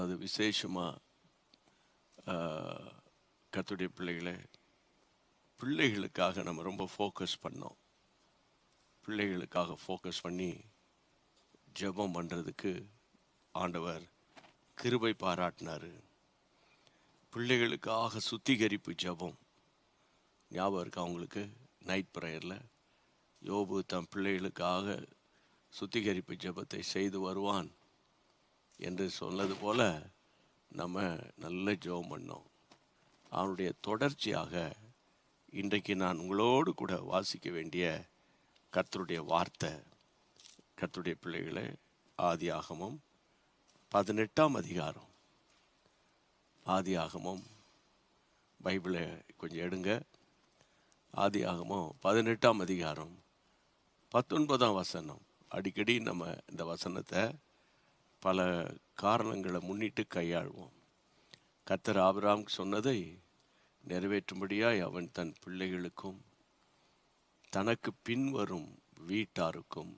அது விசேஷமாக கர்த்தருடைய பிள்ளைகளுக்காக நம்ம ரொம்ப ஃபோக்கஸ் பண்ணோம். பிள்ளைகளுக்காக ஃபோக்கஸ் பண்ணி ஜெபம் பண்ணுறதுக்கு ஆண்டவர் கிருபை பாராட்டினார். பிள்ளைகளுக்காக சுத்திகரிப்பு ஜெபம் ஞாபகம் இருக்கா அவங்களுக்கு? நைட் ப்ரேயரில் யோபு தன் பிள்ளைகளுக்காக சுத்திகரிப்பு ஜெபத்தை செய்து வருவான் என்று சொன்னது போல நம்ம நல்ல ஜெபம் பண்ணோம். அவனுடைய தொடர்ச்சியாக இன்றைக்கு நான் உங்களோடு கூட வாசிக்க வேண்டிய கர்த்தருடைய வார்த்தை, கர்த்தருடைய பிள்ளைகளே, ஆதியாகமம் 18ஆம் அதிகாரம். ஆதியாகமம் பைபிளை கொஞ்சம் எடுங்க. ஆதியாகமம் 18ஆம் அதிகாரம் 19ஆம் வசனம். அடிக்கடி நம்ம இந்த வசனத்தை பல காரணங்களை முன்னிட்டு கையாள்வோம். கர்த்தர் ஆபிரகாமுக்கு சொன்னதை நிறைவேற்றும்படியாய் அவன் தன் பிள்ளைகளுக்கும் தனக்கு பின்வரும் வீட்டாருக்கும்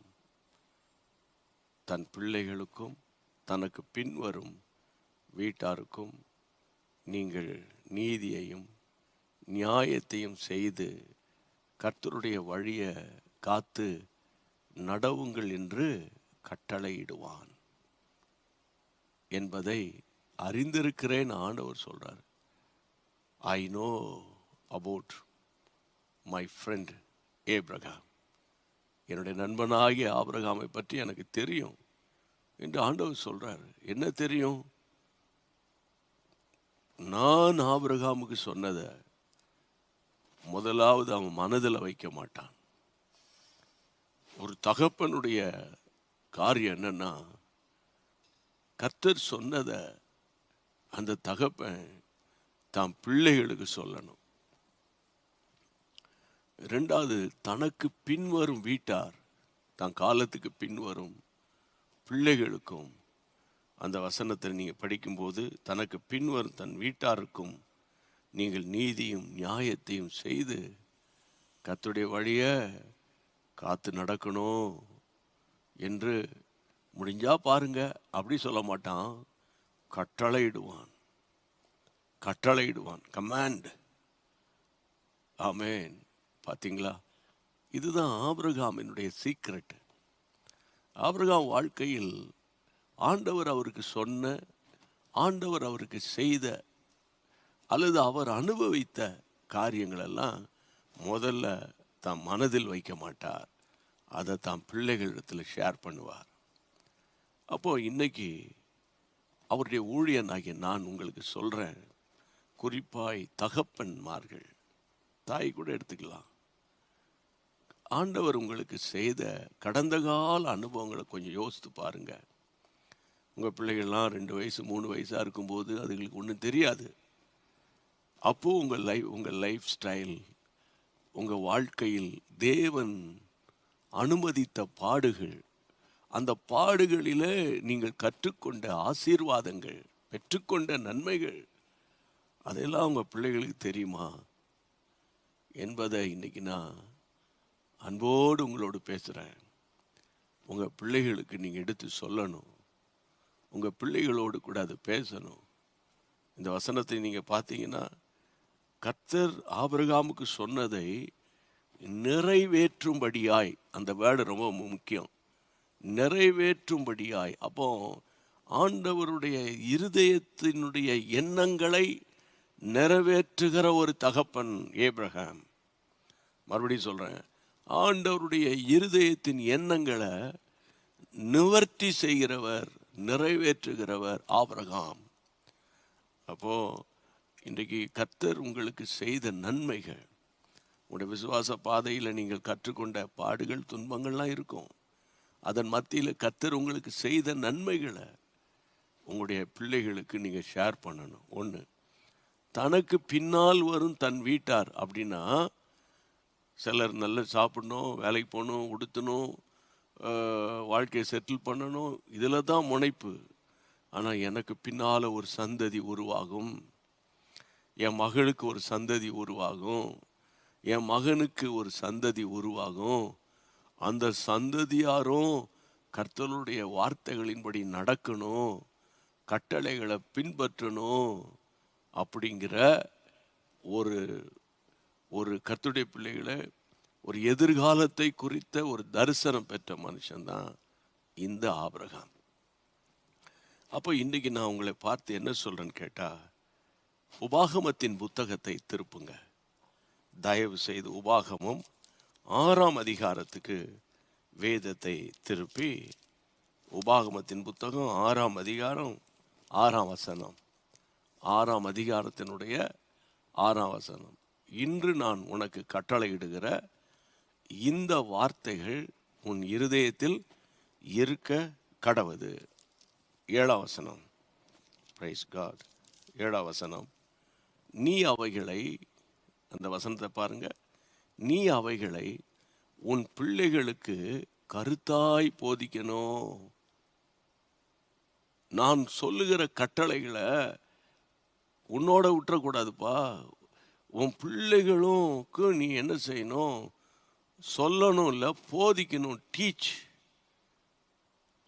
தனக்கு பின்வரும் வீட்டாருக்கும் நீங்கள் நீதியையும் நியாயத்தையும் செய்து கர்த்தருடைய வழியை காத்து நடவுங்கள் என்று கட்டளையிடுவான் என்பதை அறிந்திருக்கிறேன் ஆண்டவர் சொல்றார். I know about my friend Abraham. என்னுடைய நண்பனாகிய ஆபிரகாமை பற்றி எனக்கு தெரியும் என்று ஆண்டவர் சொல்றார். என்ன தெரியும்? நான் ஆபிரகாமுக்கு சொன்னதை முதலாவது அவன் மனதில் வைக்க மாட்டான். ஒரு தகப்பனுடைய காரியம் என்னன்னா, கர்த்தர் சொன்னதை அந்த தகப்பன் தான் பிள்ளைகளுக்கு சொல்லணும். ரெண்டாவது, தனக்கு பின்வரும் வீட்டார், தான் காலத்துக்கு பின்வரும் பிள்ளைகளுக்கும், அந்த வசனத்தை நீங்கள் படிக்கும்போது, தனக்கு பின்வரும் தன் வீட்டாருக்கும் நீங்கள் நீதியும் நியாயத்தையும் செய்து கர்த்தருடைய வழியை காத்து நடக்கணும் என்று முடிஞ்சா பாருங்க. அப்படி சொல்ல மாட்டான், கட்டளையிடுவான், கமாண்ட். ஆமேன். பார்த்தீங்களா? இதுதான் ஆபிரகாமினுடைய சீக்ரெட். ஆபிரகாம் வாழ்க்கையில் ஆண்டவர் அவருக்கு சொன்ன, ஆண்டவர் அவருக்கு செய்த அல்லது அவர் அனுபவித்த காரியங்களெல்லாம் முதல்ல தான் மனதில் வைக்க மாட்டார். அதை தான் பிள்ளைகளிடத்தில் ஷேர் பண்ணுவார். அப்போது இன்னைக்கு அவருடைய ஊழியனாகிய நான் உங்களுக்கு சொல்கிறேன், குறிப்பாய் தகப்பன்மார்கள், தாய் கூட எடுத்துக்கலாம், ஆண்டவர் உங்களுக்கு செய்த கடந்த கால அனுபவங்களை கொஞ்சம் யோசித்து பாருங்க. உங்கள் பிள்ளைகள்லாம் 2 வயசு 3 வயசாக இருக்கும்போது அதுங்களுக்கு ஒன்றும் தெரியாது. அப்போது உங்கள் லைஃப் ஸ்டைல், உங்கள் வாழ்க்கையில் தேவன் அனுமதித்த பாடுகள், அந்த பாடுகளிலே நீங்கள் கற்றுக்கொண்ட ஆசீர்வாதங்கள், பெற்றுக்கொண்ட நன்மைகள், அதெல்லாம் உங்கள் பிள்ளைகளுக்கு தெரியுமா என்பதை இன்னைக்கு நான் அன்போடு உங்களோடு பேசுகிறேன். உங்கள் பிள்ளைகளுக்கு நீங்கள் எடுத்து சொல்லணும். உங்கள் பிள்ளைகளோடு கூட அது பேசணும். இந்த வசனத்தை நீங்கள் பார்த்தீங்கன்னா, கர்த்தர் ஆபிரகாமுக்கு சொன்னதை நிறைவேற்றும்படியாய், அந்த வேர்டு ரொம்ப முக்கியம், நிறைவேற்றும்படியாய். அப்போ ஆண்டவருடைய இருதயத்தினுடைய எண்ணங்களை நிறைவேற்றுகிற ஒரு தகப்பன் ஏப்ரகாம். மறுபடியும் சொல்கிறேன், ஆண்டவருடைய இருதயத்தின் எண்ணங்களை நிவர்த்தி செய்கிறவர், நிறைவேற்றுகிறவர் ஆபிரகாம். அப்போது இன்றைக்கு கர்த்தர் உங்களுக்கு செய்த நன்மைகள், உங்களுடைய விசுவாச பாதையில் நீங்கள் கற்றுக்கொண்ட பாடுகள், துன்பங்கள்லாம் இருக்கும். அதன் மத்தியில் கர்த்தர் உங்களுக்கு செய்த நன்மைகளை உங்களுடைய பிள்ளைகளுக்கு நீங்கள் ஷேர் பண்ணணும். ஒன்று, தனக்கு பின்னால் வரும் தன் வீட்டார் அப்படின்னா, சிலர் நல்லா சாப்பிடணும், வேலைக்கு போகணும், உடுத்தணும், வாழ்க்கையை செட்டில் பண்ணணும், இதில் தான் முனைப்பு. ஆனால் எனக்கு பின்னால் ஒரு சந்ததி உருவாகும், என் மகளுக்கு ஒரு சந்ததி உருவாகும், என் மகனுக்கு ஒரு சந்ததி உருவாகும், அந்த சந்ததியாரும் கர்த்தருடைய வார்த்தைகளின்படி நடக்கணும், கட்டளைகளை பின்பற்றணும் அப்படிங்கிற ஒரு ஒரு கர்த்தருடைய பிள்ளைகளை ஒரு எதிர்காலத்தை குறித்த ஒரு தரிசனம் பெற்ற மனுஷன்தான் இந்த ஆபிரகாம். அப்போ இன்னைக்கு நான் உங்களை பார்த்து என்ன சொல்றேன்னு கேட்டா, உபாகமத்தின் புத்தகத்தை திருப்புங்க. தயவு செய்து உபாகமம் 6ஆம் அதிகாரத்துக்கு வேதத்தை திருப்பி, உபாகமத்தின் புத்தகம் 6ஆம் அதிகாரம் 6ஆம் வசனம், 6ஆம் அதிகாரத்தினுடைய 6ஆம் வசனம். இன்று நான் உனக்கு கட்டளையிடுகிற இந்த வார்த்தைகள் உன் இருதயத்தில் இருக்க கடவது. 7ஆம் வசனம். Praise God. 7ஆம் வசனம். நீ அவைகளை, அந்த வசனத்தை பாருங்க, நீ அவைகளை உன் பிள்ளைகளுக்கு கருத்தாய் போதிக்கணும். நான் சொல்லுகிற கட்டளைகளை உன்னோட விட்டுறக்கூடாதுப்பா. உன் பிள்ளைகளுக்கு நீ என்ன செய்யணும்? சொல்லணும், இல்லை போதிக்கணும்.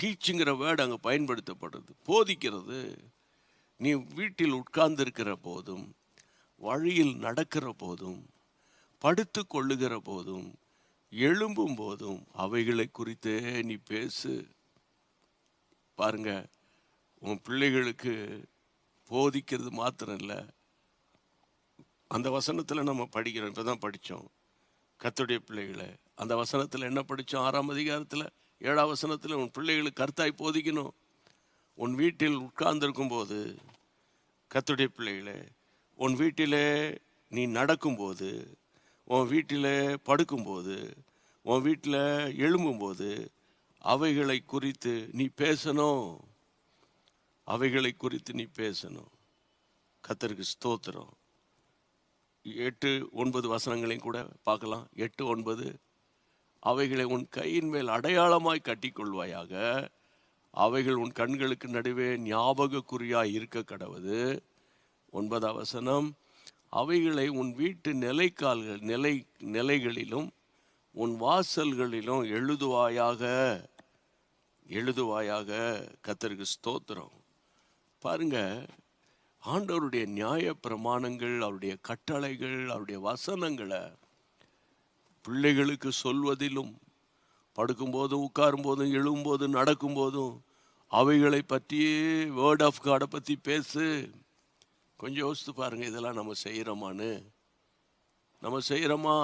டீச்சுங்கிற வேர்டு அங்கே பயன்படுத்தப்படுது. போதிக்கிறது. நீ வீட்டில் உட்கார்ந்திருக்கிற போதும், வழியில் நடக்கிற போதும், படுத்து கொள்ளுகிற போதும், எழும்பும் போதும் அவைகளை குறித்தே நீ பேசு. பாருங்க, உன் பிள்ளைகளுக்கு போதிக்கிறது மாத்திரம் இல்லை. அந்த வசனத்தில் நம்ம படிக்கிறோம், இப்போ தான் படித்தோம் கர்த்தருடைய பிள்ளைகளை. அந்த வசனத்தில் என்ன படித்தோம்? 6ஆம் அதிகாரத்தில் 7ஆம் வசனத்தில் உன் பிள்ளைகளுக்கு கர்த்தாய் போதிக்கணும். உன் வீட்டில் உட்கார்ந்திருக்கும் போது கர்த்தருடைய பிள்ளைகளை, உன் வீட்டிலே நீ நடக்கும்போது, உன் வீட்டில் படுக்கும்போது, உன் வீட்டில் எழும்பும்போது அவைகளை குறித்து நீ பேசணும். அவைகளை குறித்து நீ பேசணும். கர்த்தருக்கு ஸ்தோத்திரம். 8-9 வசனங்களையும் கூட பார்க்கலாம். 8-9. அவைகளை உன் கையின் மேல் அடையாளமாய் கட்டிக்கொள்வாயாக, அவைகள் உன் கண்களுக்கு நடுவே ஞாபக குறியாய் இருக்க கடவது. 9ஆம் வசனம். அவைகளை உன் வீட்டு நிலைகளிலும் உன் வாசல்களிலும் எழுதுவாயாக. கர்த்தருக்கு ஸ்தோத்திரம். பாருங்க, ஆண்டவருடைய நியாய பிரமாணங்கள், அவருடைய கட்டளைகள், அவருடைய வசனங்களை பிள்ளைகளுக்கு சொல்வதிலும், படுக்கும்போதும், உட்காரும்போதும், எழும்போதும், நடக்கும்போதும் அவைகளை பற்றியே, வேர்ட் ஆஃப் காடை பற்றி பேசு. கொஞ்சம் யோசித்து பாருங்க, இதெல்லாம் நம்ம செய்கிறோமான்னு. நம்ம செய்கிறோமா?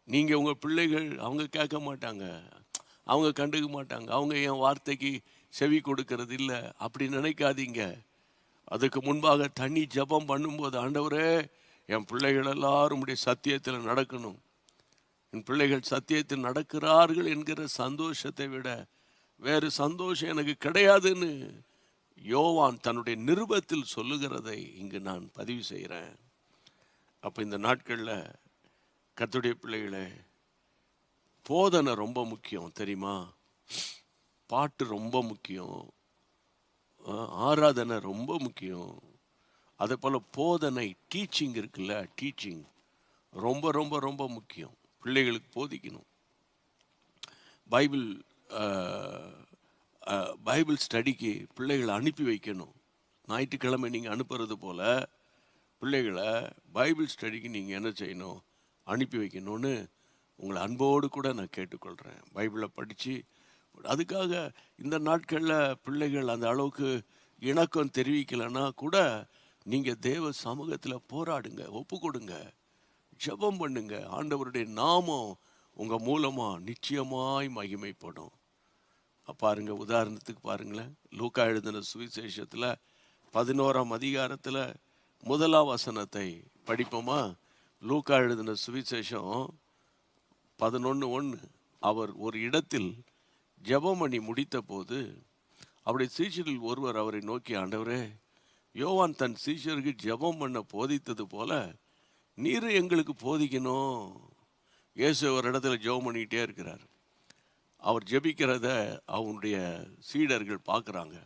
நீங்கள் உங்கள் பிள்ளைகள், அவங்க கேட்க மாட்டாங்க, அவங்க கண்டுக்க மாட்டாங்க, அவங்க என் வார்த்தைக்கு செவி கொடுக்கறது இல்லை அப்படி நினைக்காதீங்க. அதுக்கு முன்பாக தனி ஜெபம் பண்ணும்போது, ஆண்டவரே என் பிள்ளைகள் எல்லாரும் உடைய சத்தியத்தில் நடக்கணும், என் பிள்ளைகள் சத்தியத்தில் நடக்கிறார்கள் என்கிற சந்தோஷத்தை விட வேறு சந்தோஷம் எனக்கு கிடையாதுன்னு யோவான் தன்னுடைய நிருபத்தில் சொல்லுகிறதை இங்கு நான் பதிவு செய்கிறேன். அப்போ இந்த நாட்களில் கர்த்தருடைய பிள்ளைகளே, போதனை ரொம்ப முக்கியம் தெரியுமா? பாட்டு ரொம்ப முக்கியம், ஆராதனை ரொம்ப முக்கியம். அதே போல் போதனை, டீச்சிங் இருக்குல்ல, டீச்சிங் ரொம்ப ரொம்ப ரொம்ப முக்கியம். பிள்ளைகளுக்கு போதிக்கணும். பைபிள் ஸ்டடிக்கு பிள்ளைகளை அனுப்பி வைக்கணும். ஞாயிற்றுக்கிழமை நீங்கள் அனுப்புறது போல் பிள்ளைகளை பைபிள் ஸ்டடிக்கு நீங்கள் என்ன செய்யணும்? அனுப்பி வைக்கணும்னு உங்களை அன்போடு கூட நான் கேட்டுக்கொள்கிறேன். பைபிளை படித்து, அதுக்காக இந்த நாட்களில் பிள்ளைகள் அந்த அளவுக்கு இணக்கம் தெரிவிக்கலைன்னா கூட நீங்கள் தேவ சமூகத்தில் போராடுங்க, ஒப்பு கொடுங்க, ஜெபம் பண்ணுங்க. ஆண்டவருடைய நாமம் உங்கள் மூலமாக நிச்சயமாய் மகிமைப்படும். பாருங்க, உதாரணத்துக்கு பாருங்களேன், லூக்கா எழுதின சுவிசேஷத்தில் 11ஆம் அதிகாரத்தில் 1ஆம் வசனத்தை படிப்போமா? லூக்கா எழுதின சுவிசேஷம் 11:1. அவர் ஒரு இடத்தில் ஜெபம் பண்ணி முடித்த போது அவருடைய சீஷரில் ஒருவர் அவரை நோக்கி, ஆண்டவரே, யோவான் தன் சீஷருக்கு ஜெபம் பண்ண போதித்தது போல நீர் எங்களுக்கு போதிக்கணும். இயேசு ஒரு இடத்துல ஜெபம் பண்ணிக்கிட்டே இருக்கிறார். அவர் ஜெபிக்கிறத அவனுடைய சீடர்கள் பார்க்குறாங்க.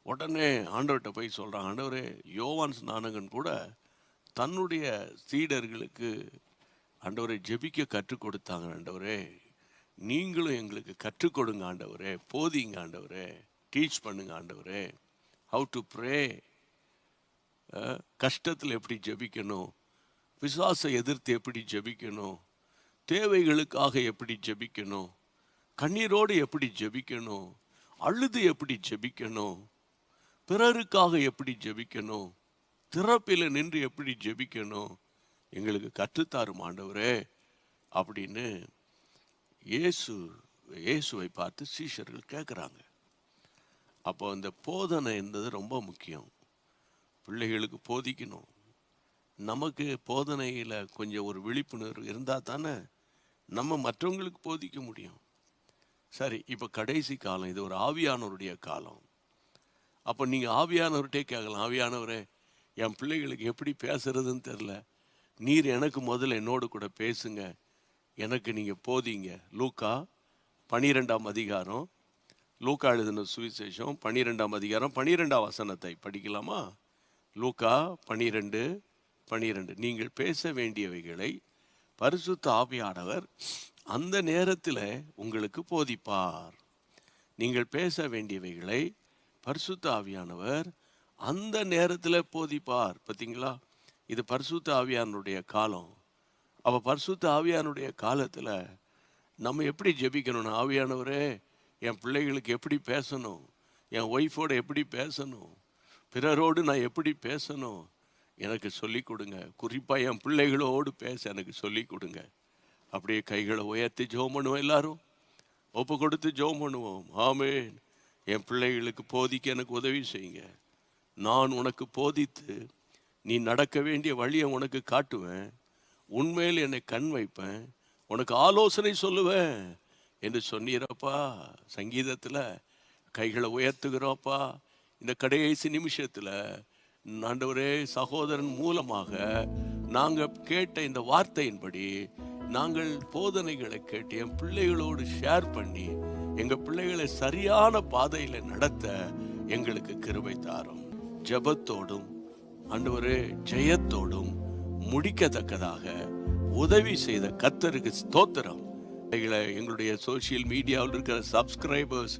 உடனே ஆண்டவர்கிட்ட போய் சொல்கிறாங்க, ஆண்டவரே, யோவான் ஸ்நானகன் கூட தன்னுடைய சீடர்களுக்கு ஆண்டவரை ஜெபிக்க கற்றுக் கொடுத்தாங்க. ஆண்டவரே, நீங்களும் எங்களுக்கு கற்றுக் கொடுங்க ஆண்டவரே, போதிங்க ஆண்டவரே. டீச் பண்ணுங்க ஆண்டவரே. ஹவு டு ப்ரே, கஷ்டத்தில் எப்படி ஜெபிக்கணும், பிசாசை எதிர்த்து எப்படி ஜெபிக்கணும், தேவைகளுக்காக எப்படி ஜெபிக்கணும், கண்ணீரோடு எப்படி ஜெபிக்கணும், அழுது எப்படி ஜெபிக்கணும், பிறருக்காக எப்படி ஜெபிக்கணும், திறப்பில் நின்று எப்படி ஜெபிக்கணும், எங்களுக்கு கற்றுத்தாரும் ஆண்டவரே அப்படின்னு இயேசுவை பார்த்து சீஷர்கள் கேட்குறாங்க. அப்போ இந்த போதனை என்பது ரொம்ப முக்கியம். பிள்ளைகளுக்கு போதிக்கணும். நமக்கு போதனையில் கொஞ்சம் ஒரு விழிப்புணர்வு இருந்தால் தானே நம்ம மற்றவங்களுக்கு போதிக்க முடியும். சரி, இப்போ கடைசி காலம், இது ஒரு ஆவியானவருடைய காலம். அப்போ நீங்கள் ஆவியானவர்கிட்டே கேட்கலாம், ஆவியானவரே என் பிள்ளைகளுக்கு எப்படி பேசுறதுன்னு தெரில, நீர் எனக்கு முதல்ல என்னோடு கூட பேசுங்க, எனக்கு நீங்கள் போதிங்க. லூக்கா 12ஆம் அதிகாரம், லூக்கா எழுதின சுவிசேஷம் 12ஆம் அதிகாரம் 12ஆம் வசனத்தை படிக்கலாமா? லூக்கா 12:12. நீங்கள் பேச வேண்டியவைகளை பரிசுத்த ஆவியானவர் அந்த நேரத்தில் உங்களுக்கு போதிப்பார். நீங்கள் பேச வேண்டியவைகளை பரிசுத்த ஆவியானவர் அந்த நேரத்தில் போதிப்பார். பார்த்தீங்களா, இது பரிசுத்த ஆவியானுடைய காலம். அப்போ பரிசுத்த ஆவியானுடைய காலத்தில் நம்ம எப்படி ஜெபிக்கணும்னா, ஆவியானவரே என் பிள்ளைகளுக்கு எப்படி பேசணும், என் ஒய்ஃபோடு எப்படி பேசணும், பிறரோடு நான் எப்படி பேசணும், எனக்கு சொல்லிக் கொடுங்க. குறிப்பாக என் பிள்ளைகளோடு பேச எனக்கு சொல்லிக் கொடுங்க. அப்படியே கைகளை உயர்த்தி ஜெபம் பண்ணுவோம். எல்லாரும் ஒப்பு கொடுத்து ஜெபம் பண்ணுவோம். ஆமென். என் பிள்ளைகளுக்கு போதிக்க எனக்கு உதவி செய்யுங்க. நான் உனக்கு போதித்து நீ நடக்க வேண்டிய வழியை உனக்கு காட்டுவேன், உண்மையில் என்னை கண் வைப்பேன், உனக்கு ஆலோசனை சொல்லுவேன் என்று சொன்னீரப்பா. சங்கீதத்தில் கைகளை உயர்த்துகிறோப்பா. இந்த கடைசி நிமிஷத்தில் ஆண்டவரே, சகோதரன் மூலமாக நாங்கள் கேட்ட இந்த வார்த்தையின்படி நாங்கள் போதனைகளை கேட்டு என் பிள்ளைகளோடு ஷேர் பண்ணி எங்கள் பிள்ளைகளை சரியான பாதையில் நடத்த எங்களுக்கு கிருபை தாரும். ஜெபத்தோடும் ஆண்டவரே ஜெயத்தோடும் முடிக்கத்தக்கதாக உதவி செய்த கர்த்தருக்கு ஸ்தோத்திரம். எங்களுடைய சோசியல் மீடியாவில் இருக்கிற சப்ஸ்கிரைபர்ஸ்,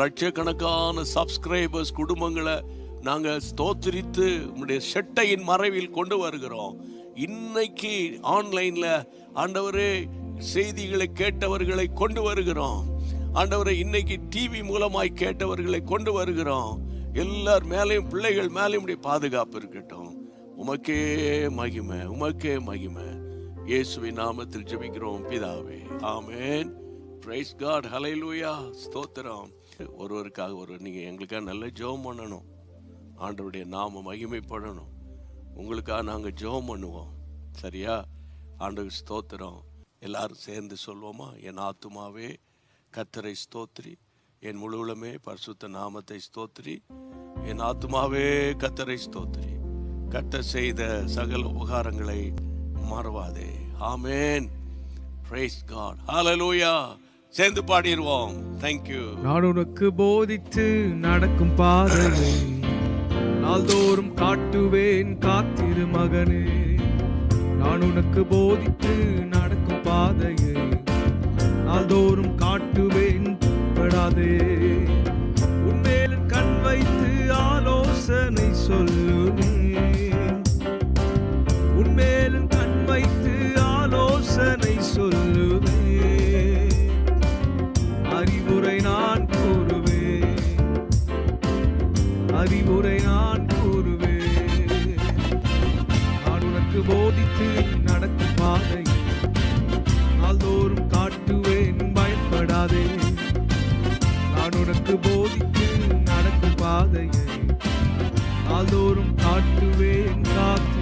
லட்சக்கணக்கான சப்ஸ்கிரைபர்ஸ் குடும்பங்களை நாங்கள் ஸ்தோத்திரித்து உங்களுடைய செட்டையின் மறைவில் கொண்டு வருகிறோம். இன்னைக்கு ஆன்லைனில் ஆண்டவரே செய்திகளை கேட்டவர்களை கொண்டு வருகிறோம். ஆண்டவரை இன்னைக்கு டிவி மூலமாய் கேட்டவர்களை கொண்டு வருகிறோம். எல்லார் மேலேயும் பிள்ளைகள் மேலேயும் உடைய பாதுகாப்பு இருக்கட்டும். உமக்கே மகிமை, உமக்கே மகிமை. இயேசுவின் நாமத்தில் ஜெபிக்கிறோம் பிதாவே, ஆமென். பிரைஸ் காட், ஹல்லேலூயா, ஸ்தோத்திரம். ஒருவருக்காக நீங்கள் எங்களுக்காக நல்ல ஜெபம் பண்ணணும். ஆண்டவருடைய நாம மகிமைப்படணும். உங்களுக்காக நாங்கள் ஜெபம் பண்ணுவோம், சரியா? ஆண்டவர் ஸ்தோத்திரம். எல்லாரும் சேர்ந்து சொல்வோமா? என் ஆத்துமாவே கர்த்தரை ஸ்தோத்திரி, என் முழுவலுமே பரிசுத்த நாமத்தை ஸ்தோத்திரி. என் ஆத்துமாவே கர்த்தரை ஸ்தோத்திரி, கர்த்தர் செய்த சகல உபகாரங்களை மறவாதே. ஆமென். பிரைஸ் காட், ஹல்லேலூயா. சேர்ந்து பாடிடுவோம். தேங்க்யூ. நான் உனக்கு போதித்து நடக்கும் பாதையை நாள்தோறும் காட்டுவேன், காத்திரு மகனே. நான் உனக்கு போதித்து நடக்கும் பாதையை நாள்தோறும் காட்டுவேன், படாதே. உன்மேல் கண் வைத்து ஆலோசனை சொல்லுவேன், உன்மேல் கண் வைத்து ஆலோசனை சொல்லுவேன். அறிவுரை நான் கூறுவேன், அறிவுரை நான் கூறுவேன். நான் உனக்கு போதித்து நடக்கும் பாதை நாள்தோறும் காட்டுவேன், பயப்படாதே. நான் உனக்கு போதித்து நடக்கும் பாதையை நாள்தோறும் காட்டுவேன், காத்து